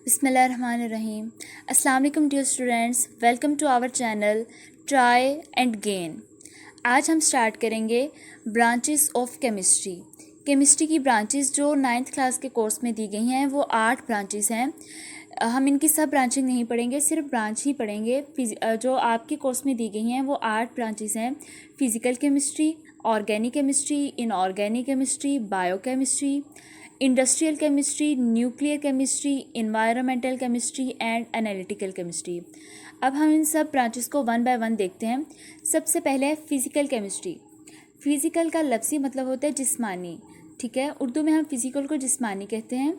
बिस्मिल्लाहिर्रहमानिर्रहीम। अस्सलाम वालेकुम dear students, welcome to our channel try and gain. आज हम स्टार्ट करेंगे ब्रांचेस ऑफ केमिस्ट्री। केमिस्ट्री की ब्रांचेस जो 9th क्लास के कोर्स में दी गई हैं वो 8 ब्रांचेस हैं। हम इनकी सब ब्रांचिंग नहीं पढ़ेंगे, सिर्फ ब्रांच ही पढ़ेंगे। जो आपके कोर्स में दी गई हैं वो 8 ब्रांचेस हैं। Physical chemistry, organic chemistry, inorganic chemistry, biochemistry, industrial chemistry, nuclear chemistry, environmental chemistry and analytical chemistry. अब हम इन सब ब्रांचेस को वन बाय वन देखते हैं। सबसे पहले है फिज़िकल केमिस्ट्री। फिज़िकल का लफ्ज़ी मतलब होता है जिस्मानी, ठीक है। उर्दू में हम फिज़िकल को जिस्मानी कहते हैं।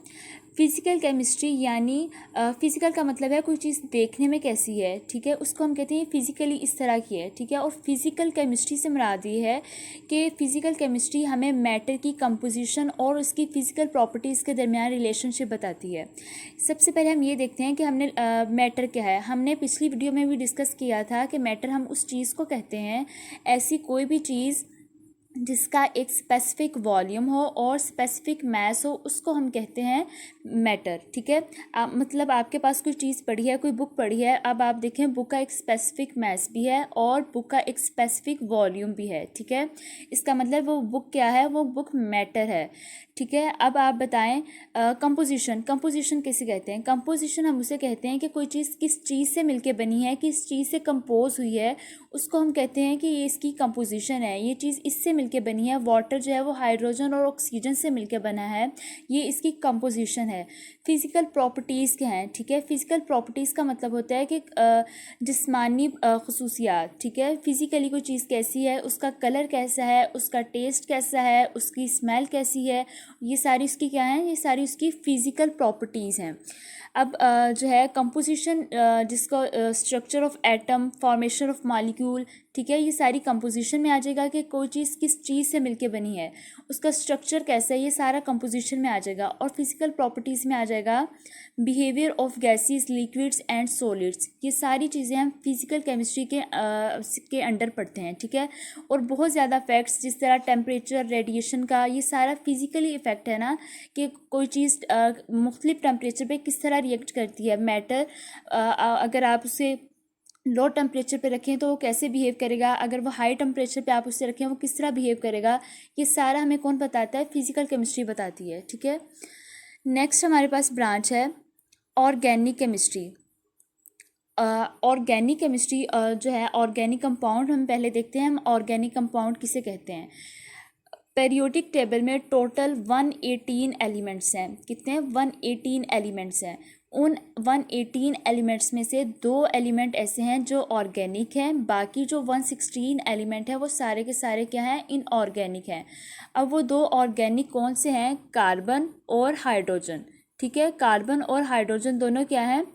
फिज़िकल केमिस्ट्री यानी फ़िज़िकल का मतलब है कोई चीज़ देखने में कैसी है, ठीक है, उसको हम कहते हैं फ़िज़िकली इस तरह की है, ठीक है। और फिज़िकल केमिस्ट्री से मुराद ये है कि फ़िज़िकल केमिस्ट्री हमें मैटर की कंपोजिशन और उसकी फ़िज़िकल प्रॉपर्टीज़ के दरमियान रिलेशनशिप बताती है। सबसे पहले हम ये देखते हैं कि हमने मैटर क्या है। हमने पिछली वीडियो में भी डिस्कस किया था कि मैटर हम उस चीज़ को कहते हैं, ऐसी कोई भी चीज़ जिसका एक स्पेसिफिक वॉल्यूम हो और स्पेसिफिक मास हो, उसको हम कहते हैं मैटर, ठीक है। मतलब आपके पास कोई चीज़ पढ़ी है, कोई बुक पढ़ी है, अब आप देखें बुक का एक स्पेसिफिक मास भी है और बुक का एक स्पेसिफिक वॉल्यूम भी है, ठीक है। इसका मतलब वो बुक क्या है, वो बुक मैटर है, ठीक है। अब आप बताएं कंपोजिशन। कंपोजिशन किसे कहते हैं? कंपोजिशन हम उसे कहते हैं कि कोई चीज़ किस चीज़ से मिलके बनी है, किस चीज़ से कंपोज हुई है, उसको हम कहते हैं कि ये इसकी कंपोजिशन है। ये चीज़ इससे मिलके बनी है, वाटर जो है वो हाइड्रोजन और ऑक्सीजन से मिलके बना है, ये इसकी कंपोजिशन है। फिज़िकल प्रॉपर्टीज़ क्या हैं, ठीक है। फिज़िकल प्रॉपर्टीज़ का मतलब होता है कि जिस्मानी खसूसियात, ठीक है। फिज़िकली कोई चीज़ कैसी है, उसका कलर कैसा है, उसका टेस्ट कैसा है, उसकी स्मेल कैसी है, ये सारी उसकी क्या है, ये सारी उसकी फ़िज़िकल प्रॉपर्टीज़ हैं। अब जो है कंपोजिशन, जिसको structure of atom, formation of molecule, ठीक है, ये सारी कंपोजिशन में आ जाएगा कि कोई चीज़ किस चीज़ से मिलके बनी है, उसका स्ट्रक्चर कैसा है, ये सारा कंपोजिशन में आ जाएगा। और फिज़िकल प्रॉपर्टीज़ में आ जाएगा behaviour of gases, liquids and solids. ये सारी चीज़ें हम फिज़िकल केमिस्ट्री के अंडर पढ़ते हैं, ठीक है। और बहुत ज़्यादा फैक्ट्स जिस तरह टेम्परेचर, रेडिएशन का, ये सारा फिज़िकली इफ़ेक्ट है ना, कि कोई चीज़ मुख्तलिफ टेम्परेचर पे किस तरह रिएक्ट करती है। मैटर अगर आप उसे लो टेम्परेचर पे रखें तो वो कैसे बिहेव करेगा, अगर वो हाई टेम्परेचर पे आप उससे रखें वो किस तरह बिहेव करेगा, ये सारा हमें कौन बताता है? फिज़िकल केमिस्ट्री बताती है, ठीक है। नेक्स्ट हमारे पास ब्रांच है ऑर्गेनिक केमिस्ट्री। ऑर्गेनिक केमिस्ट्री जो है, ऑर्गेनिक कंपाउंड हम पहले देखते हैं। हम ऑर्गेनिक कंपाउंड किसे कहते हैं? पेरियोडिक टेबल में टोटल 118 एलिमेंट्स हैं। कितने हैं? 118 एलिमेंट्स हैं। उन 118 एलिमेंट्स में से 2 एलिमेंट ऐसे हैं जो ऑर्गेनिक हैं, बाकी जो 116 एलिमेंट हैं वो सारे के सारे क्या हैं? इनऑर्गेनिक हैं। अब वो 2 ऑर्गेनिक कौन से हैं? कार्बन और हाइड्रोजन, ठीक है। कार्बन और हाइड्रोजन दोनों क्या हैं?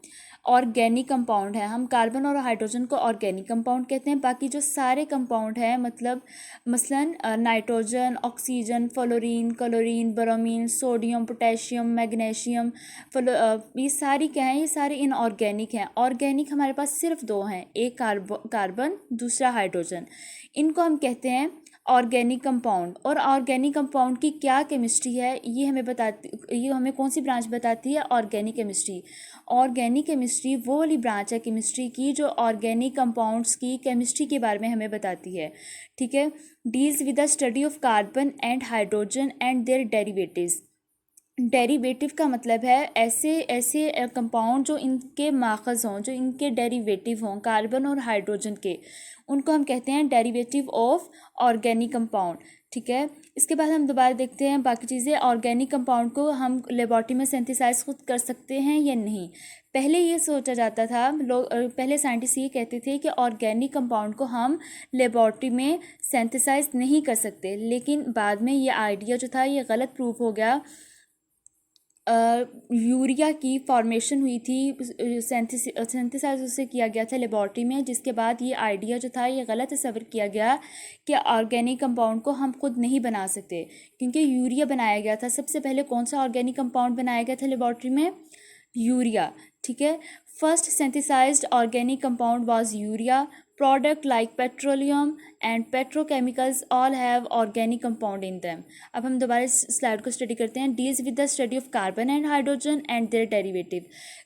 ऑर्गेनिक कंपाउंड है। हम कार्बन और हाइड्रोजन को ऑर्गेनिक कंपाउंड कहते हैं। बाकी जो सारे कंपाउंड हैं, मतलब मसलन nitrogen, oxygen, fluorine, chlorine, bromine, sodium, potassium, magnesium, ये सारी क्या हैं? ये सारे इनऑर्गेनिक हैं। ऑर्गेनिक हमारे पास सिर्फ 2 हैं, एक कार्बन, दूसरा हाइड्रोजन। इनको हम कहते हैं ऑर्गेनिक कंपाउंड। और ऑर्गेनिक कंपाउंड की क्या केमिस्ट्री है ये हमें कौन सी ब्रांच बताती है? Organic chemistry. ऑर्गेनिक केमिस्ट्री वो वाली ब्रांच है केमिस्ट्री की जो ऑर्गेनिक कंपाउंड्स की केमिस्ट्री के बारे में हमें बताती है, ठीक है। Deals with the study of carbon and hydrogen and their derivatives. Derivative का मतलब है ऐसे ऐसे कंपाउंड जो इनके माखज़ हों, जो इनके डेरिवेटिव हों, कार्बन और हाइड्रोजन के, उनको हम कहते हैं डेरिवेटिव ऑफ ऑर्गेनिक कंपाउंड, ठीक है। इसके बाद हम दोबारा देखते हैं बाकी चीज़ें। ऑर्गेनिक कंपाउंड को हम लेबॉर्ट्री में सिंथेसाइज खुद कर सकते हैं या नहीं? पहले ये सोचा जाता था, लोग पहले साइंटिस्ट ये कहते थे कि ऑर्गेनिक कंपाउंड को हम लेबॉर्ट्री में सिंथेसाइज नहीं कर सकते, लेकिन बाद में ये आइडिया जो था ये गलत प्रूफ हो गया। यूरिया की फॉर्मेशन हुई थी, सिंथेसाइज उससे किया गया था लेबॉर्ट्री में, जिसके बाद ये आइडिया जो था ये गलत तस्वर किया गया कि ऑर्गेनिक कंपाउंड को हम खुद नहीं बना सकते, क्योंकि यूरिया बनाया गया था। सबसे पहले कौन सा ऑर्गेनिक कंपाउंड बनाया गया था लेबॉर्ट्री में? यूरिया, ठीक है। First synthesised organic compound was urea. Product like petroleum and petrochemicals all have organic compound in them. अब हम दोबारा इस स्लाइड को स्टडी करते हैं। Deals with the study of carbon and hydrogen and their derivative.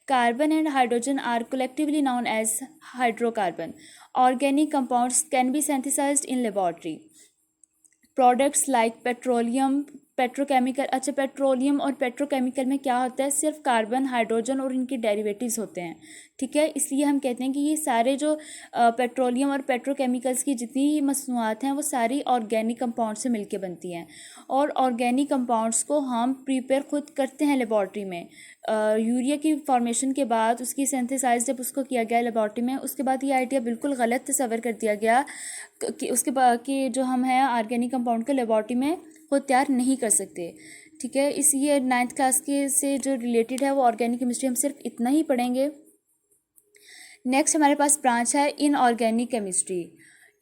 Carbon and hydrogen are collectively known as hydrocarbon. Organic compounds can be synthesized in laboratory. Products like petroleum, petrochemical. अच्छा, petroleum और petrochemical में क्या होता है? सिर्फ carbon, hydrogen और इनके derivatives होते हैं, ठीक है। इसलिए हम कहते हैं कि ये सारे जो पेट्रोलियम और पेट्रोकेमिकल्स की जितनी भी मसनूआत हैं वो सारी ऑर्गेनिक कंपाउंड से मिलके बनती हैं। और ऑर्गेनिक कंपाउंड्स को हम प्रिपेयर खुद करते हैं लेबॉर्ट्री में। यूरिया की फॉर्मेशन के बाद उसकी सिंथेसाइज जब उसको किया गया लेबॉर्ट्री में, उसके बाद ये आइडिया बिल्कुल गलत तस्वर कर दिया गया कि उसके बाद कि जो हम हैं ऑर्गेनिक कंपाउंड को लेबॉर्ट्री में खुद तैयार नहीं कर सकते, ठीक है। इसलिए 9th क्लास के से जो रिलेटेड है वो ऑर्गेनिक केमिस्ट्री हम सिर्फ इतना ही पढ़ेंगे। नेक्स्ट हमारे पास ब्रांच है इनऑर्गेनिक केमिस्ट्री।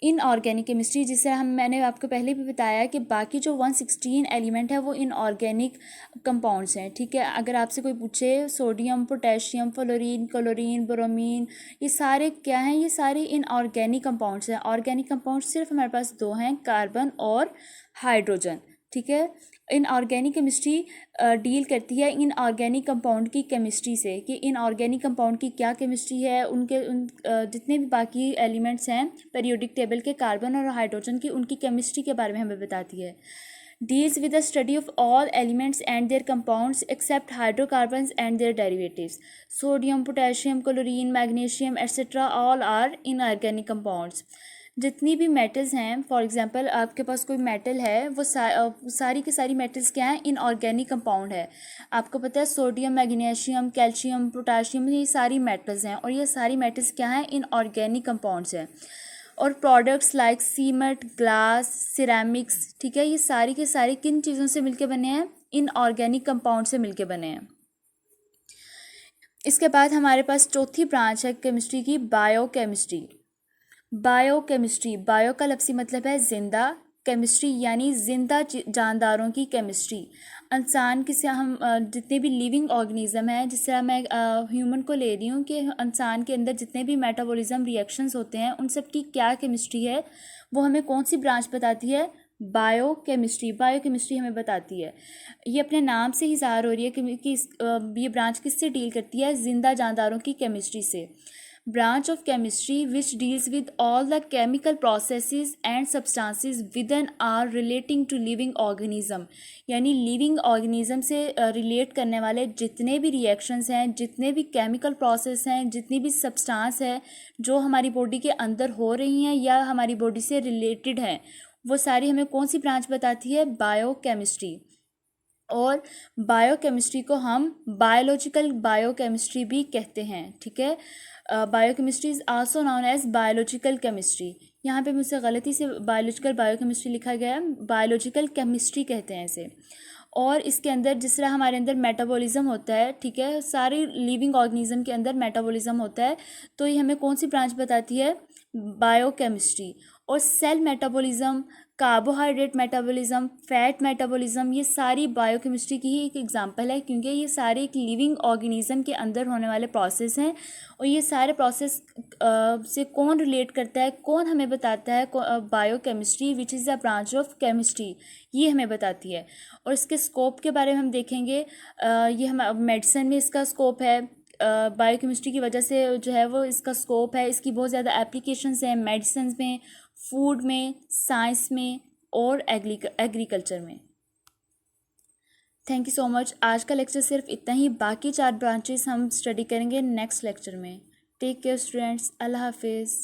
इनऑर्गेनिक केमिस्ट्री जिसे मैंने आपको पहले भी बताया कि बाकी जो 116 एलिमेंट है वो इनऑर्गेनिक कंपाउंड्स हैं, ठीक है। अगर आपसे कोई पूछे sodium, potassium, fluorine, chlorine, bromine, ये सारे क्या हैं? ये सारे इनऑर्गेनिक कंपाउंड्स हैं। ऑर्गेनिक कंपाउंड्स सिर्फ हमारे पास दो हैं, कार्बन और हाइड्रोजन, ठीक है। इनऑर्गेनिक केमिस्ट्री डील करती है इनऑर्गेनिक कंपाउंड की केमिस्ट्री से, कि इनऑर्गेनिक कंपाउंड की क्या केमिस्ट्री है, उनके जितने भी बाकी एलिमेंट्स हैं पीरियोडिक टेबल के, कार्बन और हाइड्रोजन की, उनकी केमिस्ट्री के बारे में हमें बताती है। Deals with the study of all elements and their compounds except hydrocarbons and their derivatives. Sodium, potassium, chlorine, magnesium etcetera all are inorganic compounds. जितनी भी मेटल्स हैं, फॉर एग्जांपल आपके पास कोई मेटल है, वो सारी की सारी मेटल्स क्या हैं? इनऑर्गेनिक कंपाउंड है। आपको पता है सोडियम, मैग्नीशियम, कैल्शियम, पोटाशियम, ये सारी मेटल्स हैं और ये सारी मेटल्स क्या हैं? इनऑर्गेनिक कंपाउंड्स हैं। और products like cement, glass, ceramics, ठीक है, ये सारी के सारे किन चीज़ों से मिलके बने हैं? इनऑर्गेनिक कंपाउंड से मिलके बने हैं। इसके बाद हमारे पास चौथी ब्रांच है केमिस्ट्री की, बायोकेमिस्ट्री। बायोकेमिस्ट्री, बायो का लफ्ज़ी मतलब है जिंदा, केमिस्ट्री यानी जिंदा जानदारों की केमिस्ट्री। इंसान किसे हम जितने भी लिविंग ऑर्गेनिज्म हैं, जिस तरह मैं ह्यूमन को ले रही हूँ कि इंसान के अंदर जितने भी मेटाबॉलिज्म रिएक्शंस होते हैं उन सब की क्या केमिस्ट्री है, वो हमें कौन सी ब्रांच बताती है? बायोकेमिस्ट्री। बायोकेमिस्ट्री हमें बताती है। ये अपने नाम से ही ज़ाहिर हो रही है कि ये ब्रांच किससे डील करती है? जिंदा जानदारों की केमिस्ट्री से। branch of chemistry which deals with all the chemical processes and substances within are relating to living organism। यानी living organism से रिलेट करने वाले जितने भी रिएक्शंस हैं, जितने भी केमिकल प्रोसेस हैं, जितनी भी सब्सटेंस है जो हमारी बॉडी के अंदर हो रही हैं या हमारी बॉडी से रिलेटेड हैं, वो सारी हमें कौन सी ब्रांच बताती है? बायोकेमिस्ट्री। और बायोकेमिस्ट्री को हम बायोलॉजिकल बायोकेमिस्ट्री भी कहते हैं, ठीक है। Biochemistry is also known as biological chemistry. यहाँ पे मुझसे गलती से बायोलॉजिकल बायोकेमिस्ट्री लिखा गया है, बायोलॉजिकल केमिस्ट्री कहते हैं इसे। और इसके अंदर जिस तरह हमारे अंदर मेटाबॉलिज्म होता है, ठीक है, सारी लिविंग ऑर्गेनिज्म के अंदर मेटाबॉलिज्म होता है, तो ये हमें कौन सी ब्रांच बताती है? बायोकेमिस्ट्री। और cell metabolism, carbohydrate metabolism, fat metabolism, ये सारी बायोकेमिस्ट्री की ही एक एग्जांपल है, क्योंकि ये सारे एक लिविंग ऑर्गेनिज्म के अंदर होने वाले प्रोसेस हैं। और ये सारे प्रोसेस से कौन रिलेट करता है, कौन हमें बताता है? Biochemistry which is the branch of chemistry, ये हमें बताती है। और इसके स्कोप के बारे में हम देखेंगे। ये हम मेडिसिन में इसका स्कोप है, बायोकेमिस्ट्री की वजह से जो है वो इसका स्कोप है। इसकी बहुत ज़्यादा एप्लीकेशंस हैं मेडिसिन में, फूड में, साइंस में और एग्रीकल्चर में। Thank you so much. आज का लेक्चर सिर्फ इतना ही, बाकी 4 ब्रांचेस हम स्टडी करेंगे नेक्स्ट लेक्चर में। टेक केयर स्टूडेंट्स, अल्लाह हाफिज़।